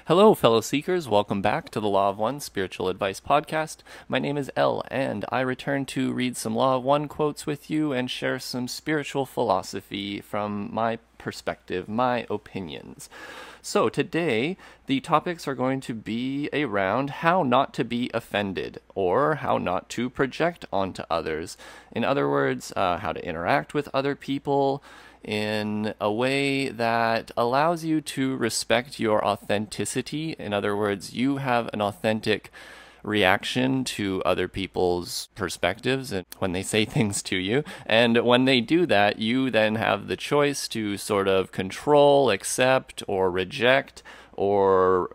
Hello, fellow seekers. Welcome back to the Law of One Spiritual Advice Podcast. My name is Elle, and I return to read some Law of One quotes with you and share some spiritual philosophy from my perspective, my opinions. So today, the topics are going to be around how not to be offended, or how not to project onto others. In other words, how to interact with other people in a way that allows you to respect your authenticity. In other words, you have an authentic reaction to other people's perspectives and when they say things to you. And when they do that, you then have the choice to sort of control, accept, or reject, or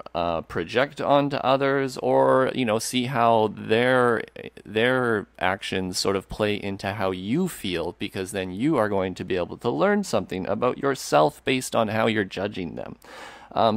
project onto others, or see how their actions sort of play into how you feel, because then you are going to be able to learn something about yourself based on how you're judging them.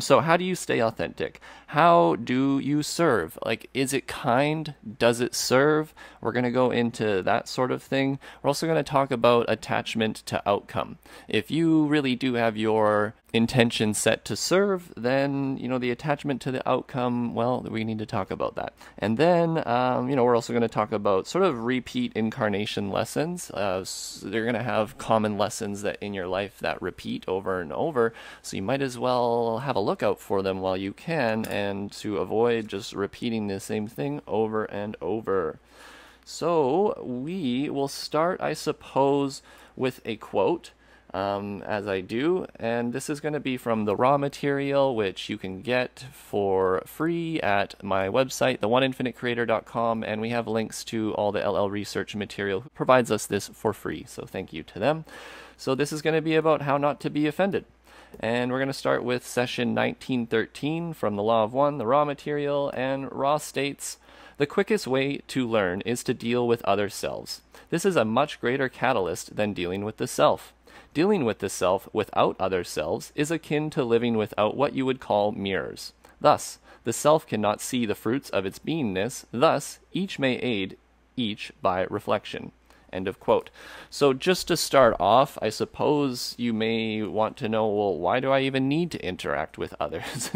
So how do you stay authentic? How do you serve? Like, is it kind? Does it serve? We're going to go into that sort of thing. We're also going to talk about attachment to outcome. If you really do have your intention set to serve, then, the attachment to the outcome, well, we need to talk about that. And then, we're also going to talk about sort of repeat incarnation lessons. They're going to have common lessons that in your life that repeat over and over. So you might as well have a look out for them while you can, and to avoid just repeating the same thing over and over. So we will start, I suppose, with a quote, as I do, and this is going to be from the raw material, which you can get for free at my website, theoneinfinitecreator.com, and we have links to all the LL research material who provides us this for free, so thank you to them. So this is going to be about how not to be offended. And we're going to start with session 1913 from the Law of One, the raw material, and Raw states, "The quickest way to learn is to deal with other selves. This is a much greater catalyst than dealing with the self. Dealing with the self without other selves is akin to living without what you would call mirrors. Thus, the self cannot see the fruits of its beingness, thus, each may aid each by reflection." End of quote. So just to start off, I suppose you may want to know, well, why do I even need to interact with others?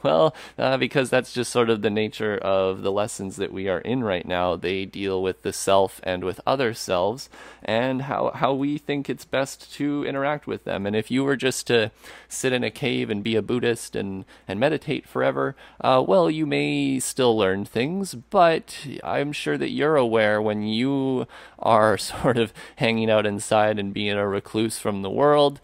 Well, because that's just sort of the nature of the lessons that we are in right now. They deal with the self and with other selves, and how we think it's best to interact with them. And if you were just to sit in a cave and be a Buddhist and meditate forever, well, you may still learn things, but I'm sure that you're aware when you are sort of hanging out inside and being a recluse from the world,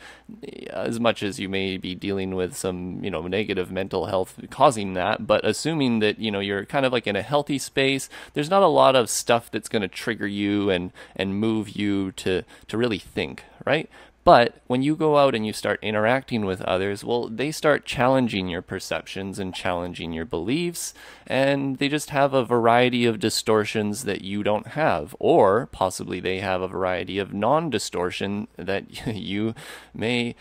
as much as you may be dealing with some, negative mental health causing that, but assuming that, you're kind of like in a healthy space, there's not a lot of stuff that's going to trigger you and move you to really think, right? But when you go out and you start interacting with others, well, they start challenging your perceptions and challenging your beliefs, and they just have a variety of distortions that you don't have, or possibly they have a variety of non-distortion that you may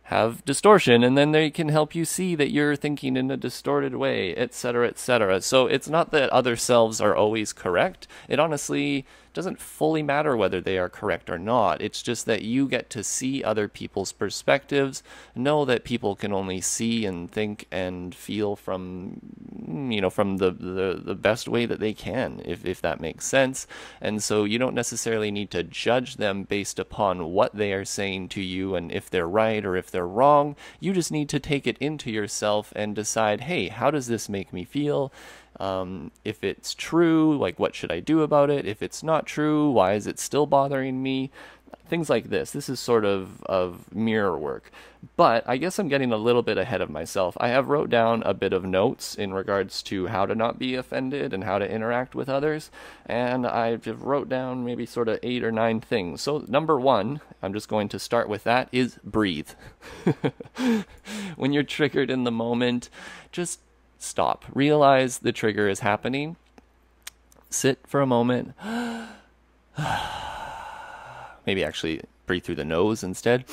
have distortion, and then they can help you see that you're thinking in a distorted way, etc., etc. So it's not that other selves are always correct. It honestly doesn't fully matter whether they are correct or not. It's just that you get to see other people's perspectives, know that people can only see and think and feel from the best way that they can, if that makes sense. And so you don't necessarily need to judge them based upon what they are saying to you and if they're right or if they're wrong. You just need to take it into yourself and decide, hey, how does this make me feel? If it's true, like, what should I do about it? If it's not true, why is it still bothering me? Things like this. This is sort of mirror work. But I guess I'm getting a little bit ahead of myself. I have wrote down a bit of notes in regards to how to not be offended and how to interact with others. And I just wrote down maybe sort of 8 or 9 things. So number 1, I'm just going to start with that, is breathe. When you're triggered in the moment, just stop. Realize the trigger is happening. Sit for a moment. Maybe actually breathe through the nose instead.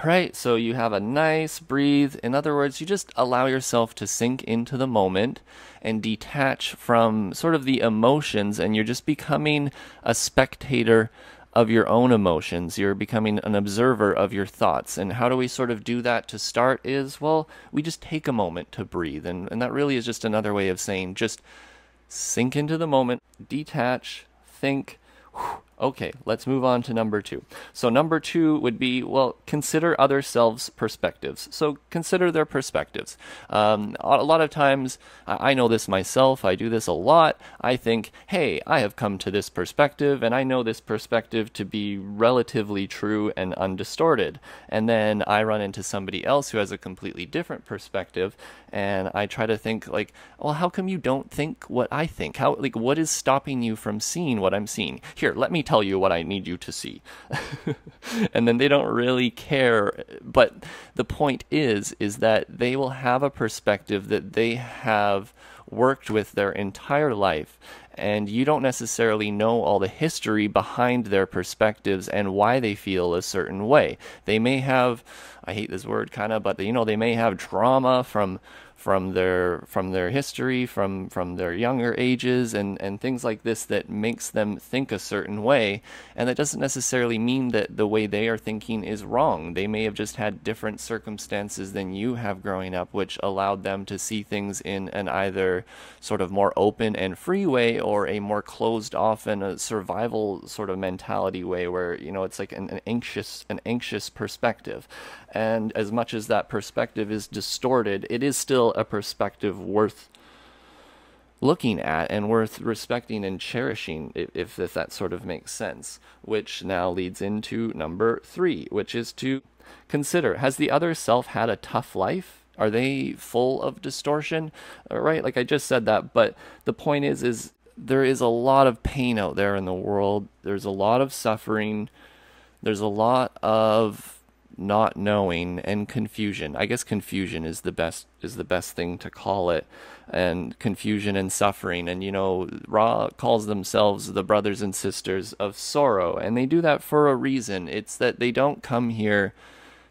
Right? So you have a nice breathe. In other words, you just allow yourself to sink into the moment and detach from sort of the emotions, and you're just becoming a spectator of your own emotions. You're becoming an observer of your thoughts. And how do we sort of do that to start is, well, we just take a moment to breathe. And that really is just another way of saying just sink into the moment, detach, think. Okay, let's move on to number 2. So number 2 would be, well, consider other selves' perspectives. So consider their perspectives. A lot of times, I know this myself, I do this a lot. I think, hey, I have come to this perspective, and I know this perspective to be relatively true and undistorted. And then I run into somebody else who has a completely different perspective, and I try to think like, well, how come you don't think what I think? What is stopping you from seeing what I'm seeing? Here, let me tell you what I need you to see. And then they don't really care. But the point is that they will have a perspective that they have worked with their entire life, and you don't necessarily know all the history behind their perspectives and why they feel a certain way. They may have, I hate this word kind of, but they may have trauma from their history, from their younger ages, and things like this that makes them think a certain way. And that doesn't necessarily mean that the way they are thinking is wrong. They may have just had different circumstances than you have growing up, which allowed them to see things in an either sort of more open and free way, or a more closed off and a survival sort of mentality way, where it's like an anxious perspective. And as much as that perspective is distorted, it is still a perspective worth looking at and worth respecting and cherishing, if that sort of makes sense. Which now leads into number 3, which is to consider, has the other self had a tough life? Are they full of distortion? Right? Like I just said that, but the point is there is a lot of pain out there in the world. There's a lot of suffering. There's a lot of not knowing and confusion. I guess confusion is the best thing to call it, and confusion and suffering. And Ra calls themselves the brothers and sisters of sorrow, and they do that for a reason. It's that they don't come here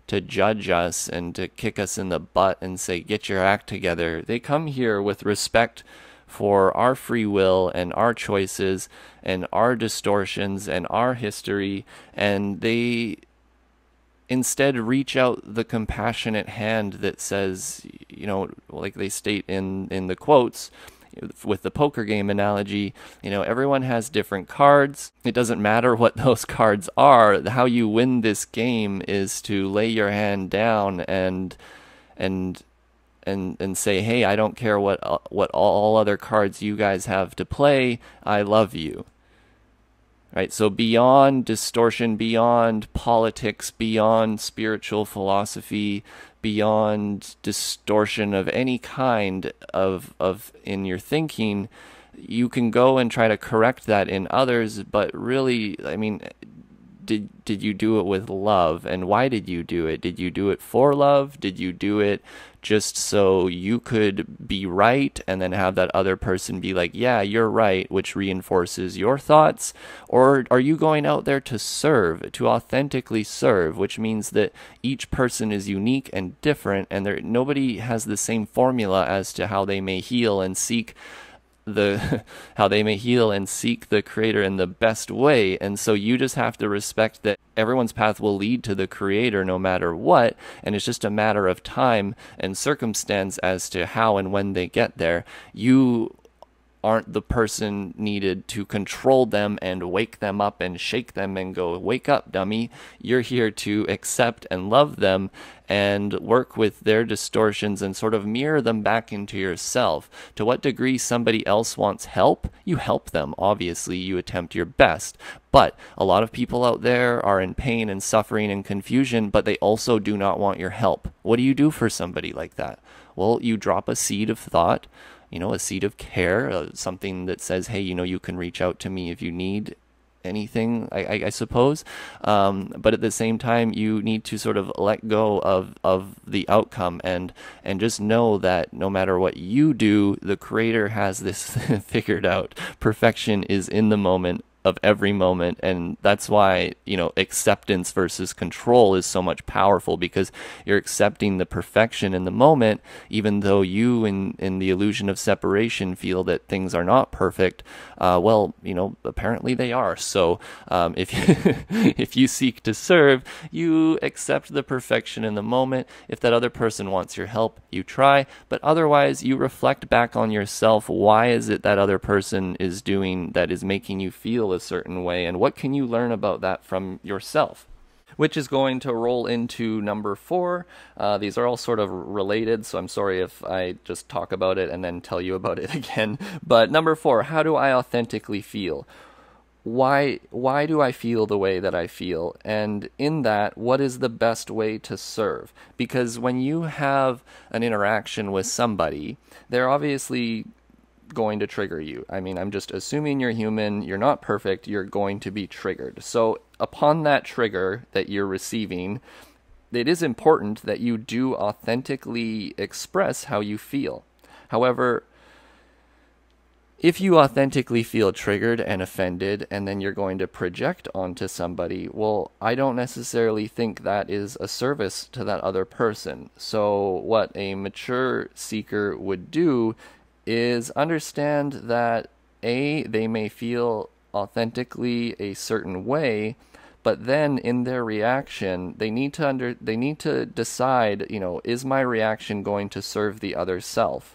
to judge us and to kick us in the butt and say, get your act together. They come here with respect for our free will and our choices and our distortions and our history, and they instead reach out the compassionate hand that says, like they state in the quotes with the poker game analogy, everyone has different cards. It doesn't matter what those cards are. How you win this game is to lay your hand down and say, hey, I don't care what all other cards you guys have to play. I love you. Right, so beyond distortion, beyond politics, beyond spiritual philosophy, beyond distortion of any kind of in your thinking, you can go and try to correct that in others. But really, I mean, did you do it with love? And why did you do it? Did you do it for love? Did you do it just so you could be right and then have that other person be like, yeah, you're right, which reinforces your thoughts? Or are you going out there to serve, to authentically serve, which means that each person is unique and different, and nobody has the same formula as to how they may heal and seek the Creator in the best way. And so you just have to respect that everyone's path will lead to the Creator no matter what, and it's just a matter of time and circumstance as to how and when they get there. You aren't the person needed to control them and wake them up and shake them and go, wake up, dummy. You're here to accept and love them and work with their distortions and sort of mirror them back into yourself. To what degree somebody else wants help, you help them. Obviously, you attempt your best. But a lot of people out there are in pain and suffering and confusion, but they also do not want your help. What do you do for somebody like that? Well, you drop a seed of thought, a seed of care, something that says, hey, you can reach out to me if you need anything, I suppose. But at the same time, you need to sort of let go of the outcome and just know that no matter what you do, the Creator has this figured out. Perfection is in the moment of every moment. And that's why, acceptance versus control is so much powerful, because you're accepting the perfection in the moment, even though you in the illusion of separation feel that things are not perfect. Apparently they are. So if if you seek to serve, you accept the perfection in the moment. If that other person wants your help, you try, but otherwise you reflect back on yourself. Why is it that other person is doing that is making you feel a certain way, and what can you learn about that from yourself? Which is going to roll into number 4. These are all sort of related, so I'm sorry if I just talk about it and then tell you about it again. But number 4, how do I authentically feel? Why do I feel the way that I feel? And in that, what is the best way to serve? Because when you have an interaction with somebody, they're obviously going to trigger you. I mean, I'm just assuming you're human, you're not perfect, you're going to be triggered. So upon that trigger that you're receiving, it is important that you do authentically express how you feel. However, if you authentically feel triggered and offended, and then you're going to project onto somebody, well, I don't necessarily think that is a service to that other person. So what a mature seeker would do is understand that they may feel authentically a certain way, but then in their reaction, they need to decide, is my reaction going to serve the other self?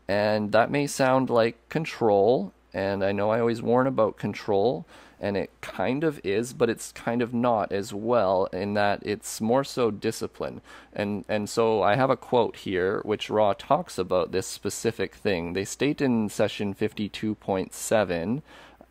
And that may sound like control, and I know I always warn about control, and it kind of is, but it's kind of not as well, in that it's more so discipline. And so I have a quote here which Ra talks about this specific thing. They state in session 52.7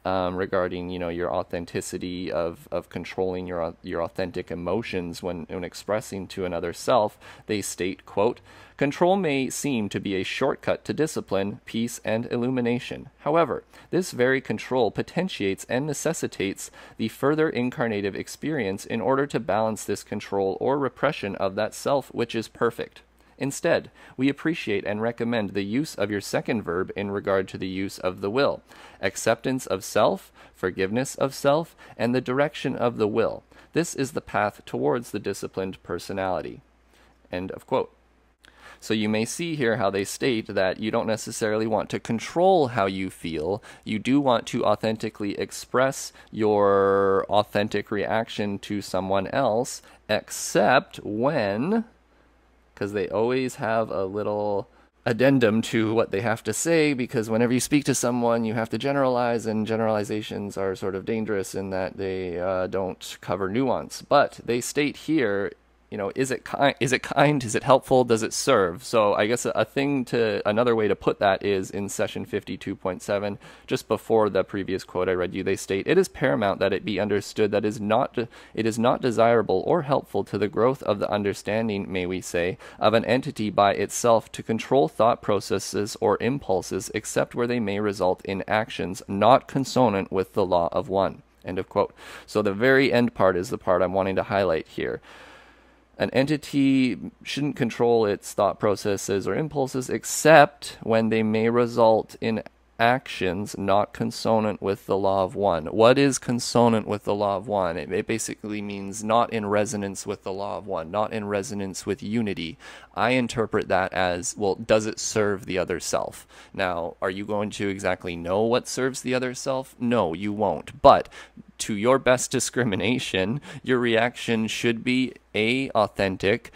regarding your authenticity of controlling your authentic emotions when expressing to another self. They state, quote, "Control may seem to be a shortcut to discipline, peace, and illumination. However, this very control potentiates and necessitates the further incarnative experience in order to balance this control or repression of that self which is perfect. Instead, we appreciate and recommend the use of your second verb in regard to the use of the will, acceptance of self, forgiveness of self, and the direction of the will. This is the path towards the disciplined personality." End of quote. So you may see here how they state that you don't necessarily want to control how you feel. You do want to authentically express your authentic reaction to someone else, except when, because they always have a little addendum to what they have to say, because whenever you speak to someone, you have to generalize, and generalizations are sort of dangerous in that they don't cover nuance. But they state here, is it kind? Is it kind? Is it helpful? Does it serve? So I guess another way to put that is in session 52.7, just before the previous quote I read you, they state, "It is paramount that it be understood that it is not desirable or helpful to the growth of the understanding, may we say, of an entity by itself to control thought processes or impulses, except where they may result in actions not consonant with the law of one." End of quote. So the very end part is the part I'm wanting to highlight here. An entity shouldn't control its thought processes or impulses except when they may result in actions not consonant with the law of one. What is consonant with the law of one? It basically means not in resonance with the law of one, not in resonance with unity. I interpret that as, well, does it serve the other self? Now, are you going to exactly know what serves the other self? No, you won't. But to your best discrimination, your reaction should be authentic,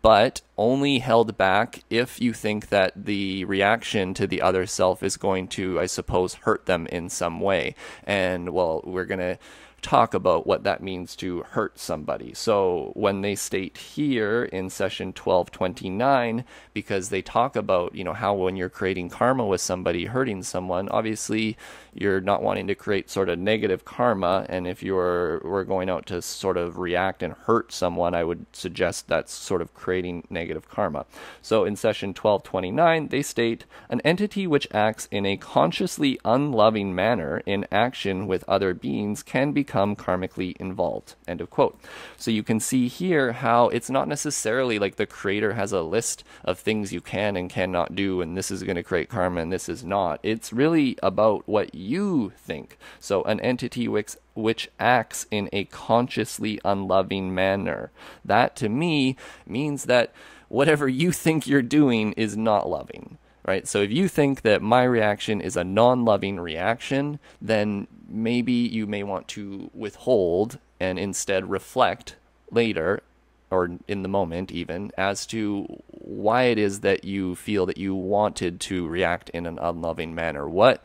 but only held back if you think that the reaction to the other self is going to, I suppose, hurt them in some way. And, well, we're going to talk about what that means to hurt somebody. So when they state here in session 1229, because they talk about, how when you're creating karma with somebody, hurting someone, obviously you're not wanting to create sort of negative karma, and if we're going out to sort of react and hurt someone, I would suggest that's sort of creating negative karma. So in session 1229, they state, "An entity which acts in a consciously unloving manner in action with other beings can be become karmically involved. End of quote. So you can see here how it's not necessarily like the creator has a list of things you can and cannot do, and this is going to create karma and this is not. It's really about what you think. So an entity which acts in a consciously unloving manner. That to me means that whatever you think you're doing is not loving, right? So if you think that my reaction is a non-loving reaction, then maybe you may want to withhold and instead reflect later, or in the moment even, as to why it is that you feel that you wanted to react in an unloving manner. What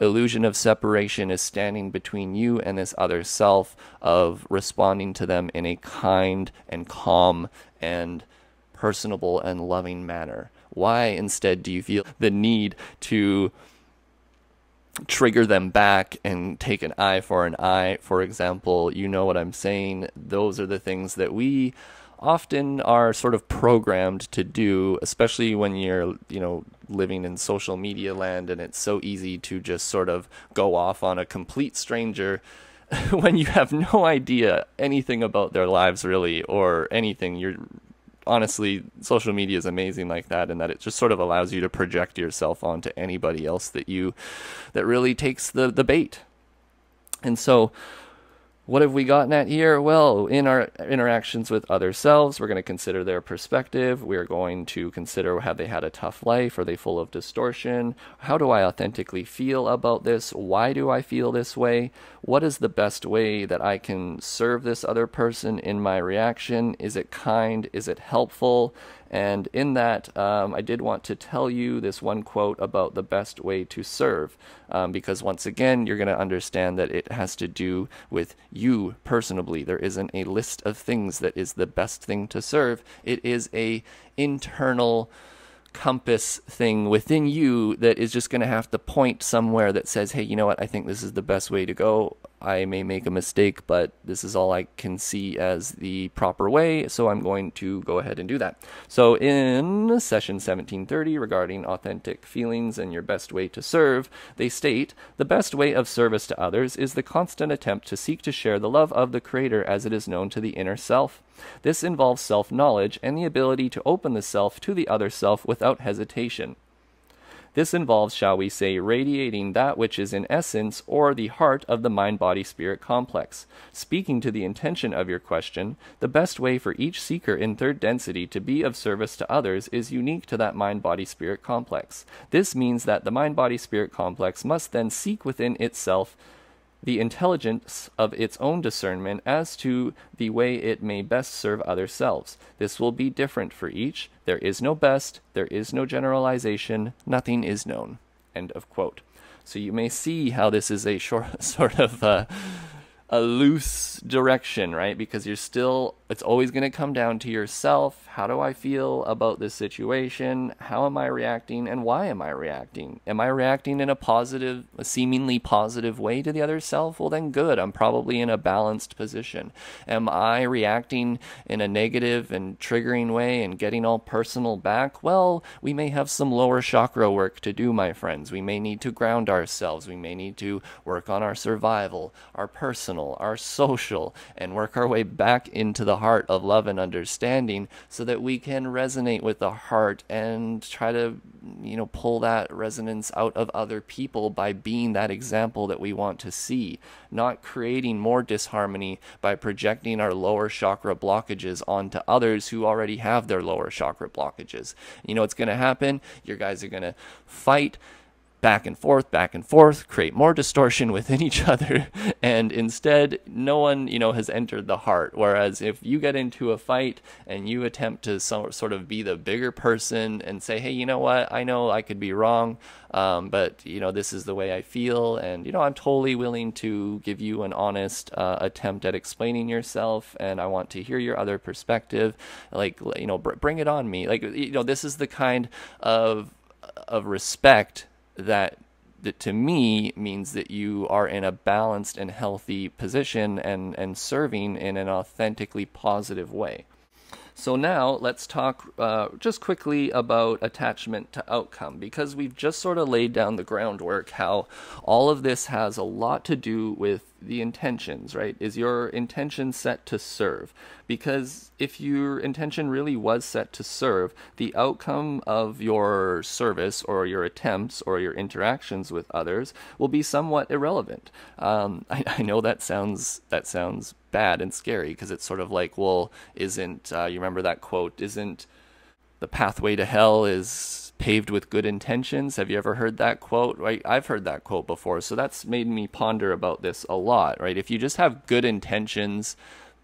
illusion of separation is standing between you and this other self of responding to them in a kind and calm and personable and loving manner? Why instead do you feel the need to trigger them back and take an eye for an eye, for example? You know what I'm saying? Those are the things that we often are sort of programmed to do, especially when you're, living in social media land, and it's so easy to just sort of go off on a complete stranger when you have no idea anything about their lives really, or anything. Honestly, social media is amazing like that, in that it just sort of allows you to project yourself onto anybody else that really takes the bait. And so what have we gotten at here? Well, in our interactions with other selves, we're going to consider their perspective. We're going to consider, have they had a tough life? Are they full of distortion? How do I authentically feel about this? Why do I feel this way? What is the best way that I can serve this other person in my reaction? Is it kind? Is it helpful? And in that, I did want to tell you this one quote about the best way to serve, because once again, you're going to understand that it has to do with you personally. There isn't a list of things that is the best thing to serve. It is a internal compass thing within you that is just going to have to point somewhere that says, hey, you know what, I think this is the best way to go. I may make a mistake, but this is all I can see as the proper way, so I'm going to go ahead and do that. So in session 1730, regarding authentic feelings and your best way to serve, they state, the best way of service to others is the constant attempt to seek to share the love of the Creator as it is known to the inner self. This involves self-knowledge and the ability to open the self to the other self without hesitation. This involves, shall we say, radiating that which is in essence or the heart of the mind-body-spirit complex. Speaking to the intention of your question, the best way for each seeker in third density to be of service to others is unique to that mind-body-spirit complex. This means that the mind-body-spirit complex must then seek within itself the intelligence of its own discernment as to the way it may best serve other selves. This will be different for each. There is no best, there is no generalization, nothing is known. End of quote. So you may see how this is a sort of a loose direction, right? Because it's always going to come down to yourself. How do I feel about this situation? How am I reacting, and why am I reacting? Am I reacting in a seemingly positive way to the other self? Well, then good. I'm probably in a balanced position. Am I reacting in a negative and triggering way and getting all personal back? Well, we may have some lower chakra work to do, my friends. We may need to ground ourselves. We may need to work on our survival, our personal, our social, and work our way back into the heart of love and understanding, so that we can resonate with the heart and try to, pull that resonance out of other people by being that example that we want to see, not creating more disharmony by projecting our lower chakra blockages onto others who already have their lower chakra blockages. You know what's going to happen? Your guys are going to fight back and forth, create more distortion within each other, and instead no one, has entered the heart. Whereas if you get into a fight and you attempt to sort of be the bigger person and say, hey, you know what, I know I could be wrong, but this is the way I feel, and I'm totally willing to give you an honest attempt at explaining yourself, and I want to hear your other perspective, bring it on me. This is the kind of respect that to me means that you are in a balanced and healthy position and serving in an authentically positive way. So now let's talk just quickly about attachment to outcome, because we've just sort of laid down the groundwork how all of this has a lot to do with the intentions, right? Is your intention set to serve? Because if your intention really was set to serve, the outcome of your service or your attempts or your interactions with others will be somewhat irrelevant. I know that sounds bad and scary, because it's sort of like, well, isn't you remember that quote? Isn't the pathway to hell is paved with good intentions? Have you ever heard that quote? Right? I've heard that quote before, so that's made me ponder about this a lot, right? If you just have good intentions,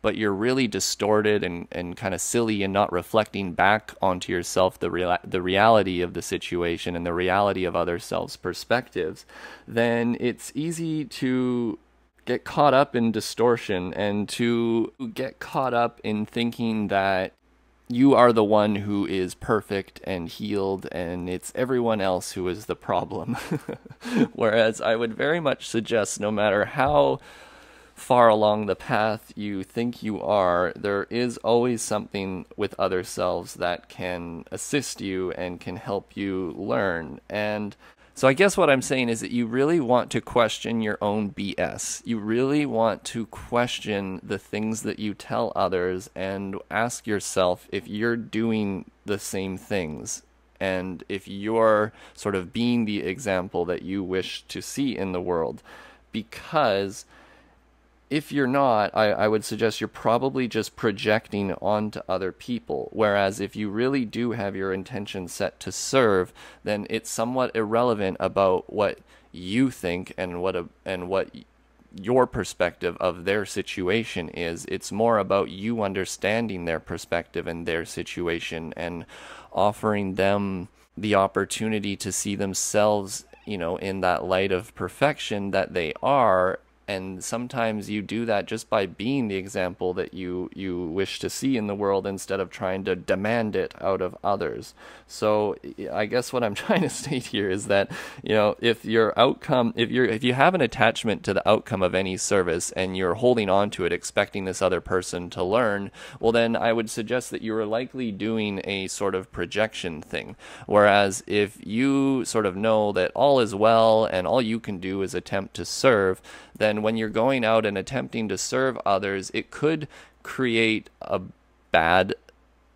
but you're really distorted and kind of silly and not reflecting back onto yourself the reality of the situation and the reality of other selves' perspectives, then it's easy to get caught up in distortion and to get caught up in thinking that you are the one who is perfect and healed, and it's everyone else who is the problem. Whereas I would very much suggest, no matter how far along the path you think you are, there is always something with other selves that can assist you and can help you learn. And so I guess what I'm saying is that you really want to question your own BS. You really want to question the things that you tell others and ask yourself if you're doing the same things, and if you're sort of being the example that you wish to see in the world. Because if you're not, I would suggest you're probably just projecting onto other people. Whereas if you really do have your intention set to serve, then it's somewhat irrelevant about what you think and what your perspective of their situation is. It's more about you understanding their perspective and their situation and offering them the opportunity to see themselves, in that light of perfection that they are. And sometimes you do that just by being the example that you wish to see in the world, instead of trying to demand it out of others. So I guess what I'm trying to state here is that, if your outcome, if you have an attachment to the outcome of any service and you're holding on to it, expecting this other person to learn, well, then I would suggest that you are likely doing a sort of projection thing. Whereas if you sort of know that all is well and all you can do is attempt to serve, then when you're going out and attempting to serve others, it could create a bad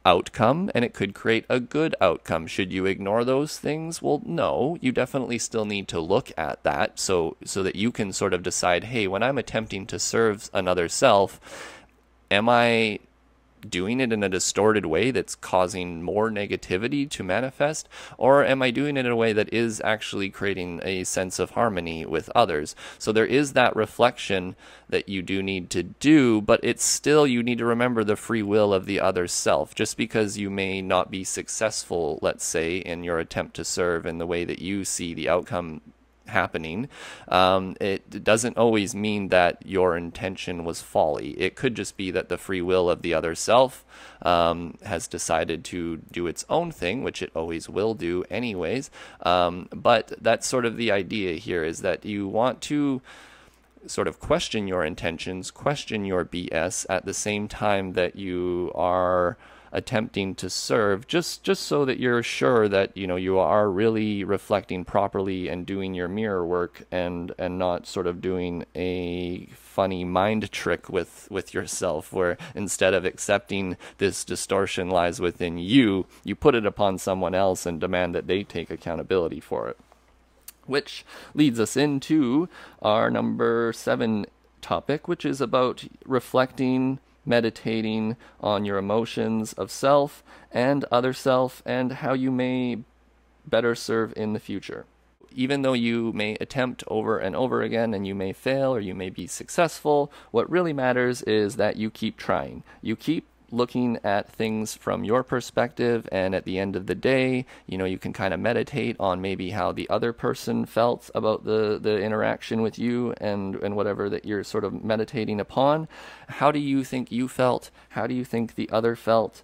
outcome and it could create a good outcome. Should you ignore those things? Well, no, you definitely still need to look at that so that you can sort of decide, hey, when I'm attempting to serve another self, am I doing it in a distorted way that's causing more negativity to manifest, or am I doing it in a way that is actually creating a sense of harmony with others? So there is that reflection that you do need to do, but it's still, you need to remember the free will of the other self. Just because you may not be successful, let's say, in your attempt to serve in the way that you see the outcome happening, it doesn't always mean that your intention was folly. It could just be that the free will of the other self has decided to do its own thing, which it always will do anyways. But that's sort of the idea here, is that you want to sort of question your intentions, question your BS, at the same time that you are attempting to serve, just so that you're sure that you are really reflecting properly and doing your mirror work, and not sort of doing a funny mind trick with yourself, where instead of accepting this distortion lies within you, you put it upon someone else and demand that they take accountability for it. Which leads us into our number 7 topic, which is about reflecting, meditating on your emotions of self and other self, and how you may better serve in the future. Even though you may attempt over and over again and you may fail or you may be successful, what really matters is that you keep trying. You keep looking at things from your perspective, and at the end of the day, you can kind of meditate on maybe how the other person felt about the interaction with you and whatever that you're sort of meditating upon. How do you think you felt? How do you think the other felt?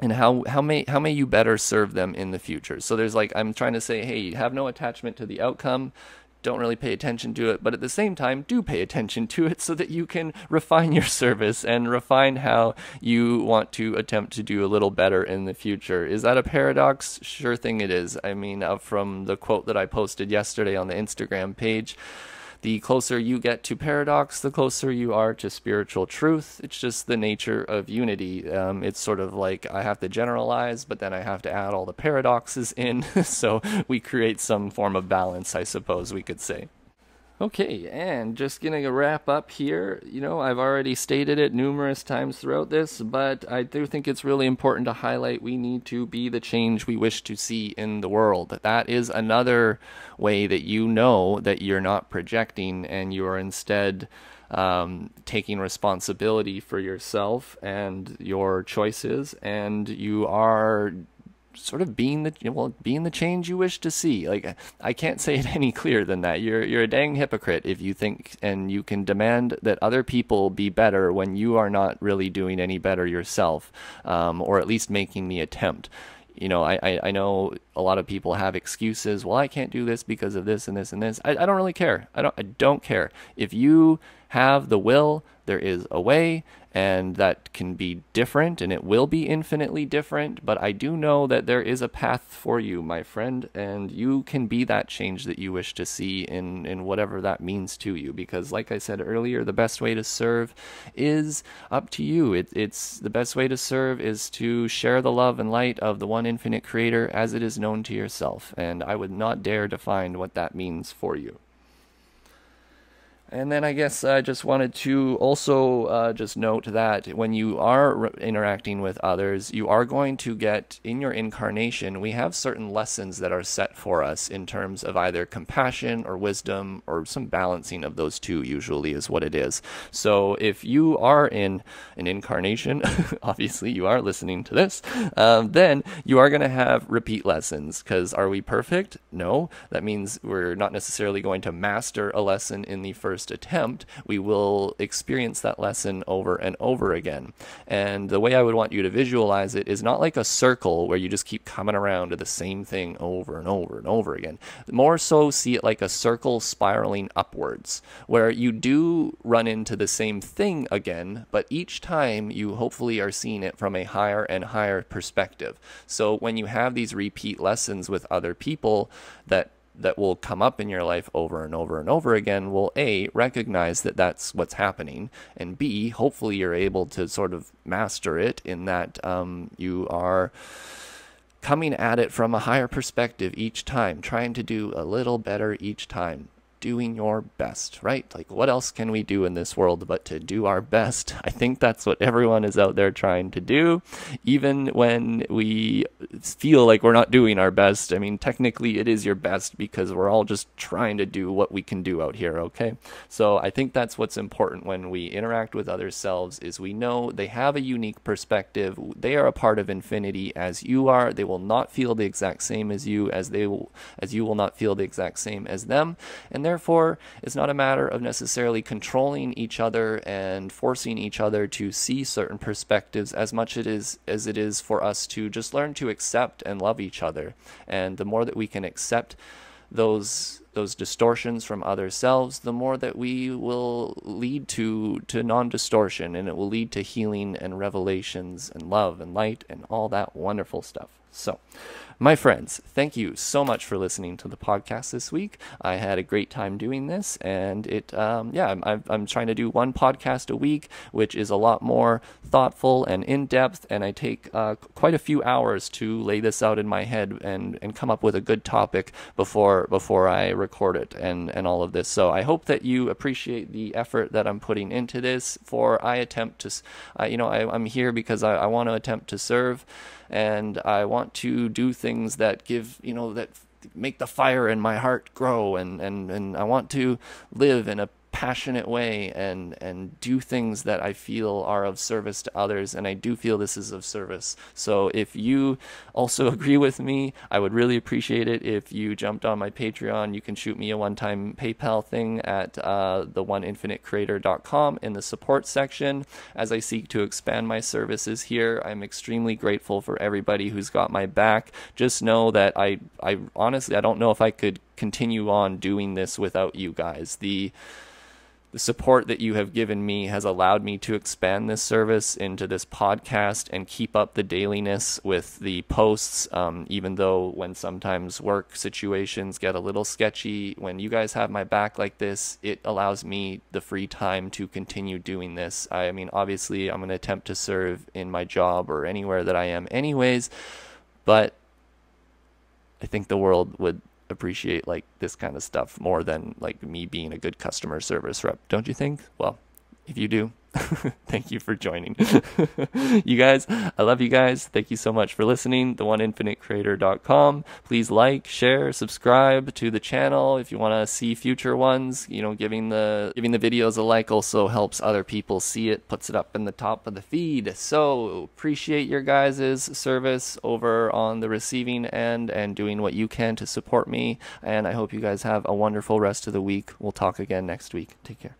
And how may you better serve them in the future? So there's I'm trying to say, hey, have no attachment to the outcome. Don't really pay attention to it, but at the same time, do pay attention to it so that you can refine your service and refine how you want to attempt to do a little better in the future. Is that a paradox? Sure thing it is. I mean, from the quote that I posted yesterday on the Instagram page, the closer you get to paradox, the closer you are to spiritual truth. It's just the nature of unity. It's sort of like I have to generalize, but then I have to add all the paradoxes in, so we create some form of balance, I suppose we could say. Okay, and just gonna wrap up here. I've already stated it numerous times throughout this, but I do think it's really important to highlight we need to be the change we wish to see in the world. That is another way that you know that you're not projecting and you are instead taking responsibility for yourself and your choices, and you are sort of being the change you wish to see. Like, I can't say it any clearer than that. You're a dang hypocrite if you think and you can demand that other people be better when you are not really doing any better yourself, or at least making the attempt. I know a lot of people have excuses. Well, I can't do this because of this and this and this. I don't really care. I don't care. If you have the will, there is a way, and that can be different, and it will be infinitely different, but I do know that there is a path for you, my friend, and you can be that change that you wish to see in whatever that means to you, because like I said earlier, the best way to serve is up to you. It's the best way to serve is to share the love and light of the one infinite creator as it is known to yourself, and I would not dare define what that means for you. And then I guess I just wanted to also just note that when you are interacting with others, you are going to get, in your incarnation, we have certain lessons that are set for us in terms of either compassion or wisdom or some balancing of those two, usually is what it is. So if you are in an incarnation, obviously you are listening to this, then you are going to have repeat lessons, because are we perfect? No. That means we're not necessarily going to master a lesson in the first attempt. We will experience that lesson over and over again. And the way I would want you to visualize it is not like a circle where you just keep coming around to the same thing over and over and over again. More so see it like a circle spiraling upwards, where you do run into the same thing again, but each time you hopefully are seeing it from a higher and higher perspective. So when you have these repeat lessons with other people that will come up in your life over and over and over again, will A, recognize that that's what's happening, and B, hopefully you're able to sort of master it in that you are coming at it from a higher perspective each time, trying to do a little better each time. Doing your best, right? Like, what else can we do in this world but to do our best? I think that's what everyone is out there trying to do, even when we feel like we're not doing our best. I mean, technically it is your best because we're all just trying to do what we can do out here, okay? So I think that's what's important when we interact with other selves, is we know they have a unique perspective. They are a part of infinity as you are. They will not feel the exact same as you, as you will not feel the exact same as them. And therefore, it's not a matter of necessarily controlling each other and forcing each other to see certain perspectives as much as it is for us to just learn to accept and love each other. And the more that we can accept those distortions from other selves, the more that we will lead to non-distortion, and it will lead to healing and revelations and love and light and all that wonderful stuff. So, my friends, thank you so much for listening to the podcast this week. I had a great time doing this, and I'm trying to do one podcast a week, which is a lot more thoughtful and in-depth, and I take quite a few hours to lay this out in my head and come up with a good topic before I record it and all of this. So I hope that you appreciate the effort that I'm putting into this. I'm here because I want to attempt to serve, and I want to do things that that make the fire in my heart grow, and I want to live in a passionate way and do things that I feel are of service to others, and I do feel this is of service. So if you also agree with me, I would really appreciate it if you jumped on my Patreon. You can shoot me a one-time PayPal thing at theoneinfinitecreator.com in the support section. As I seek to expand my services here, I'm extremely grateful for everybody who's got my back. Just know that I honestly, I don't know if I could continue on doing this without you guys. the support that you have given me has allowed me to expand this service into this podcast and keep up the dailiness with the posts, even though when sometimes work situations get a little sketchy, when you guys have my back like this, it allows me the free time to continue doing this. I mean, obviously, I'm going to attempt to serve in my job or anywhere that I am anyways, but I think the world would appreciate like this kind of stuff more than like me being a good customer service rep, don't you think? Well, if you do, thank you for joining. You guys, I love you guys. Thank you so much for listening. theoneinfinitecreator.com. Please like, share, subscribe to the channel if you want to see future ones. You know, giving the videos a like also helps other people see it, puts it up in the top of the feed. So appreciate your guys' service over on the receiving end and doing what you can to support me. And I hope you guys have a wonderful rest of the week. We'll talk again next week. Take care.